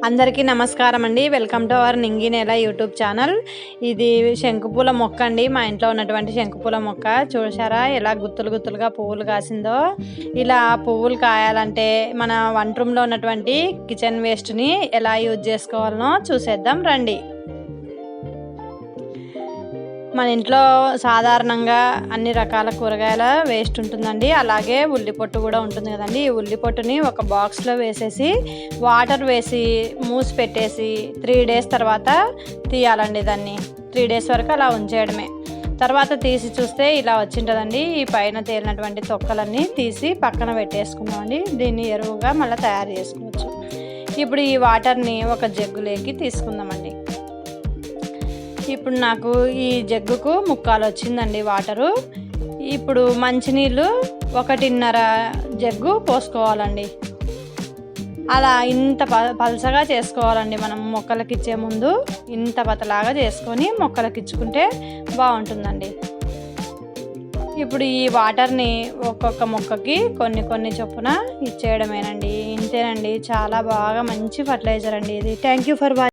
అందరికీ నమస్కారం అండి. వెల్కమ్ టు అవర్ నింగి నేల యూట్యూబ్ ఛానల్. ఇది శంకుపూల మొక్క అండి. మా ఇంట్లో ఉన్నటువంటి శంకుపూల మొక్క చూసారా ఎలా గుత్తులు గుత్తులుగా పువ్వులు కాసిందో. ఇలా పువ్వులు కాయాలంటే మన వంట రూమ్లో ఉన్నటువంటి కిచెన్ వేస్ట్ని ఎలా యూజ్ చేసుకోవాలనో చూసేద్దాం రండి. మన ఇంట్లో సాధారణంగా అన్ని రకాల కూరగాయల వేస్ట్ ఉంటుందండి. అలాగే ఉల్లిపొట్టు కూడా ఉంటుంది కదండి. ఈ ఉల్లిపొట్టుని ఒక బాక్స్లో వేసేసి వాటర్ వేసి మూసి పెట్టేసి 3 days తర్వాత తీయాలండి. దాన్ని 3 days వరకు అలా ఉంచేయడమే. తర్వాత తీసి చూస్తే ఇలా వచ్చింటుందండి. ఈ పైన తేలినటువంటి తొక్కలన్నీ తీసి పక్కన పెట్టేసుకున్నామండి. దీన్ని ఎరువుగా మళ్ళీ తయారు చేసుకోవచ్చు. ఇప్పుడు ఈ వాటర్ని ఒక జగ్గులోకి తీసుకుందామండి. ఇప్పుడు నాకు ఈ జగ్గుకు 3/4 వచ్చిందండి వాటరు. ఇప్పుడు మంచినీళ్ళు 1.5 జగ్గు పోసుకోవాలండి. అలా ఇంత పలసగా చేసుకోవాలండి. మనం మొక్కలకి ఇచ్చే ముందు ఇంత పతలాగా చేసుకొని మొక్కలకి ఇచ్చుకుంటే బాగుంటుందండి. ఇప్పుడు ఈ వాటర్ని ఒక్కొక్క మొక్కకి కొన్ని చొప్పున ఇచ్చేయడమేనండి. ఇంతేనండి, చాలా బాగా మంచి ఫర్టిలైజర్ అండి ఇది. Thank you for watching.